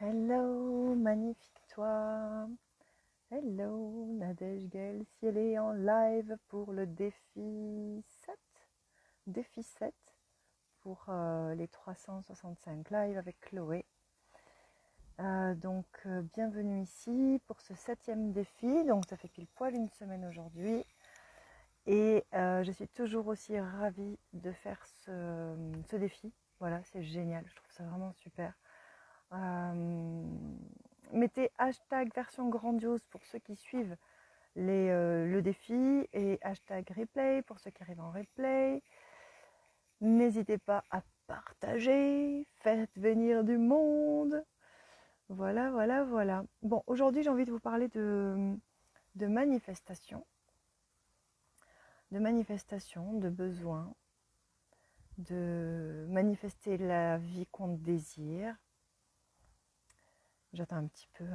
Hello, magnifique toi. Hello, Nadège Gaël, si elle est en live pour le défi 7. Défi 7 pour les 365 live avec Chloé. Bienvenue ici pour ce 7e défi. Donc, ça fait pile poil une semaine aujourd'hui. Et je suis toujours aussi ravie de faire ce défi. Voilà, c'est génial. Je trouve ça vraiment super. Mettez hashtag version grandiose pour ceux qui suivent le défi et hashtag replay pour ceux qui arrivent en replay. N'hésitez pas à partager, faites venir du monde. Voilà, voilà, voilà. Bon, aujourd'hui j'ai envie de vous parler de manifestation, de besoin, de manifester la vie qu'on désire. J'attends un petit peu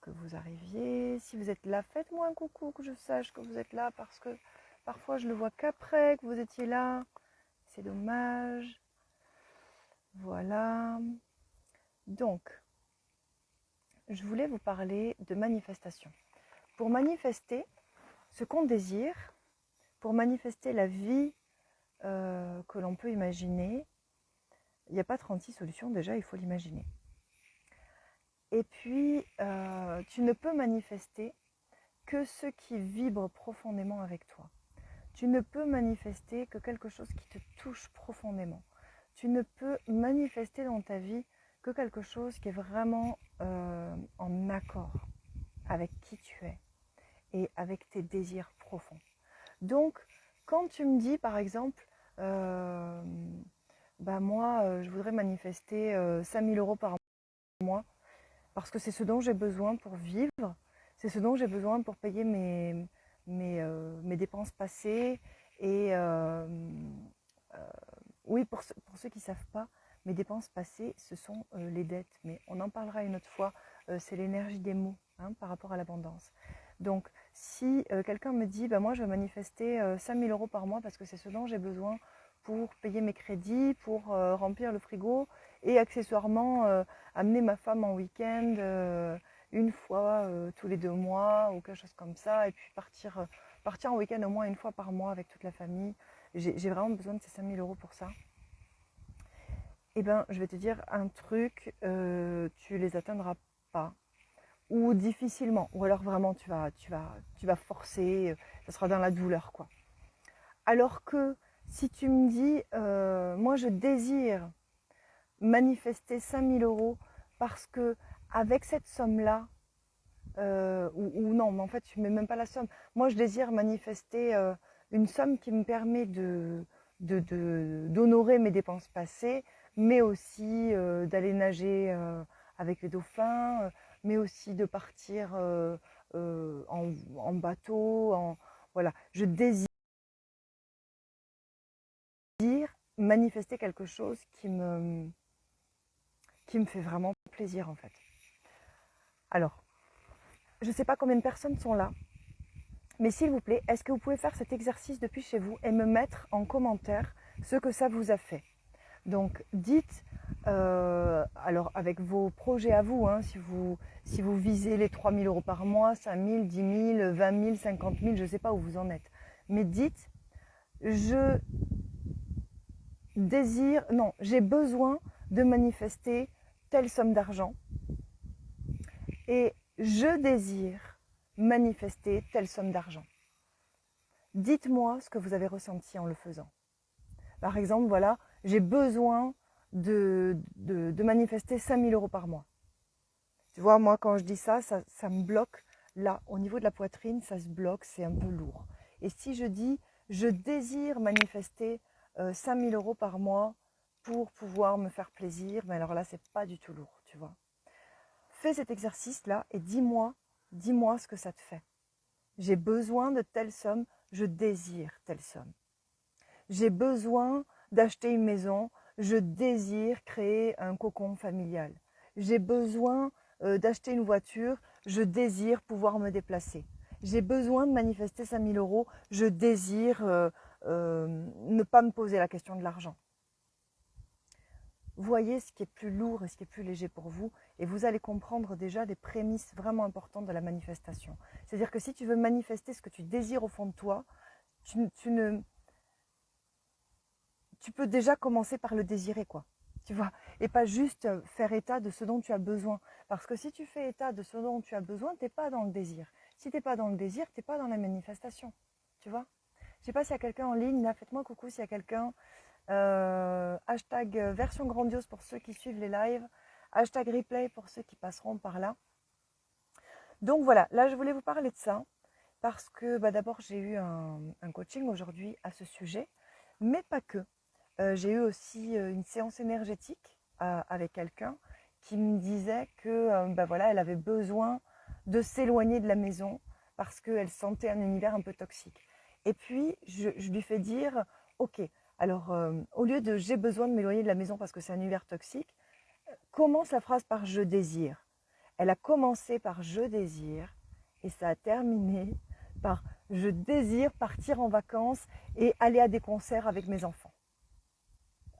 que vous arriviez. Si vous êtes là, faites-moi un coucou, que je sache que vous êtes là, parce que parfois je le vois qu'après que vous étiez là. C'est dommage. Voilà. Donc, je voulais vous parler de manifestation. Pour manifester ce qu'on désire, pour manifester la vie que l'on peut imaginer, il n'y a pas 36 solutions, déjà il faut l'imaginer. Et puis, tu ne peux manifester que ce qui vibre profondément avec toi. Tu ne peux manifester que quelque chose qui te touche profondément. Tu ne peux manifester dans ta vie que quelque chose qui est vraiment en accord avec qui tu es et avec tes désirs profonds. Donc, quand tu me dis, par exemple, moi, je voudrais manifester 5 000 € par mois, parce que c'est ce dont j'ai besoin pour vivre, c'est ce dont j'ai besoin pour payer mes dépenses passées. Et oui, pour ceux qui ne savent pas, mes dépenses passées, ce sont les dettes. Mais on en parlera une autre fois. C'est l'énergie des mots par rapport à l'abondance. Donc, si quelqu'un me dit, moi, je vais manifester 5 000 € par mois parce que c'est ce dont j'ai besoin pour payer mes crédits, pour remplir le frigo et accessoirement amener ma femme en week-end une fois tous les 2 mois ou quelque chose comme ça, et puis partir en week-end au moins une fois par mois avec toute la famille. J'ai vraiment besoin de ces 5 000 € pour ça. Eh bien, je vais te dire un truc, tu les atteindras pas, ou difficilement, ou alors vraiment tu vas forcer, ça sera dans la douleur, quoi. Alors que si tu me dis, moi je désire manifester 5 000 € parce que avec cette somme-là, ou non, mais en fait tu ne mets même pas la somme. Moi je désire manifester une somme qui me permet d'honorer mes dépenses passées, mais aussi d'aller nager avec les dauphins, mais aussi de partir en bateau. Voilà. Je désire manifester quelque chose qui me fait vraiment plaisir, en fait. Alors, je ne sais pas combien de personnes sont là, mais s'il vous plaît, est-ce que vous pouvez faire cet exercice depuis chez vous et me mettre en commentaire ce que ça vous a fait? Donc, dites, alors avec vos projets à vous, si vous visez les 3 000 € par mois, 5 000, 10 000, 20 000, 50 000, je ne sais pas où vous en êtes. Mais dites, je désire, non, j'ai besoin de manifester telle somme d'argent et je désire manifester telle somme d'argent. Dites-moi ce que vous avez ressenti en le faisant. Par exemple, voilà, j'ai besoin de manifester 5 000 € par mois. Tu vois, moi, quand je dis ça me bloque. Là, au niveau de la poitrine, ça se bloque, c'est un peu lourd. Et si je dis, je désire manifester 5 000 € par mois pour pouvoir me faire plaisir, mais alors là, c'est pas du tout lourd, tu vois. Fais cet exercice-là et dis-moi ce que ça te fait. J'ai besoin de telle somme, je désire telle somme. J'ai besoin d'acheter une maison, je désire créer un cocon familial. J'ai besoin d'acheter une voiture, je désire pouvoir me déplacer. J'ai besoin de manifester 5 000 €, je désire ne pas me poser la question de l'argent. voyez ce qui est plus lourd et ce qui est plus léger pour vous, et vous allez comprendre déjà des prémices vraiment importantes de la manifestation. C'est-à-dire que si tu veux manifester ce que tu désires au fond de toi, tu peux déjà commencer par le désirer, quoi. Tu vois, et pas juste faire état de ce dont tu as besoin. Parce que si tu fais état de ce dont tu as besoin, tu n'es pas dans le désir. Si tu n'es pas dans le désir, tu n'es pas dans la manifestation. Tu vois. Je ne sais pas s'il y a quelqu'un en ligne, là, faites-moi coucou s'il y a quelqu'un. Hashtag version grandiose pour ceux qui suivent les lives. Hashtag replay pour ceux qui passeront par là. Donc voilà, là je voulais vous parler de ça. Parce que d'abord j'ai eu un coaching aujourd'hui à ce sujet. Mais pas que. J'ai eu aussi une séance énergétique avec quelqu'un qui me disait que voilà, elle avait besoin de s'éloigner de la maison parce qu'elle sentait un univers un peu toxique. Et puis, je lui fais dire, ok, alors au lieu de j'ai besoin de m'éloigner de la maison parce que c'est un univers toxique, commence la phrase par je désire. Elle a commencé par je désire et ça a terminé par je désire partir en vacances et aller à des concerts avec mes enfants.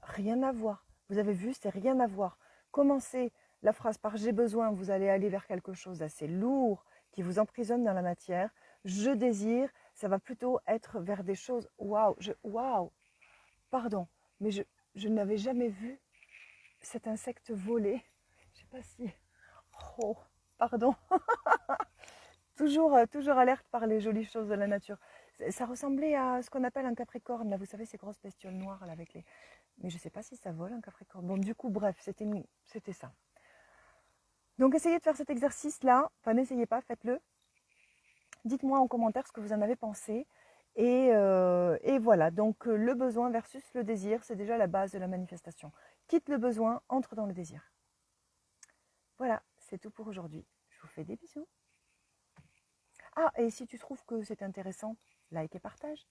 Rien à voir. Vous avez vu, c'est rien à voir. Commencez la phrase par j'ai besoin, vous allez aller vers quelque chose d'assez lourd qui vous emprisonne dans la matière. Je désire, ça va plutôt être vers des choses waouh, waouh. Pardon, mais je n'avais jamais vu cet insecte voler. Je sais pas si oh, pardon. toujours alerte par les jolies choses de la nature. Ça ressemblait à ce qu'on appelle un capricorne, là, vous savez, ces grosses bestioles noires là, avec les... Mais je ne sais pas si ça vole un capricorne. Bon, du coup, bref, c'était ça. Donc, essayez de faire cet exercice-là. Enfin, n'essayez pas, faites-le. Dites-moi en commentaire ce que vous en avez pensé. Et voilà, donc le besoin versus le désir, c'est déjà la base de la manifestation. Quitte le besoin, entre dans le désir. Voilà, c'est tout pour aujourd'hui. Je vous fais des bisous. Ah, et si tu trouves que c'est intéressant, like et partage.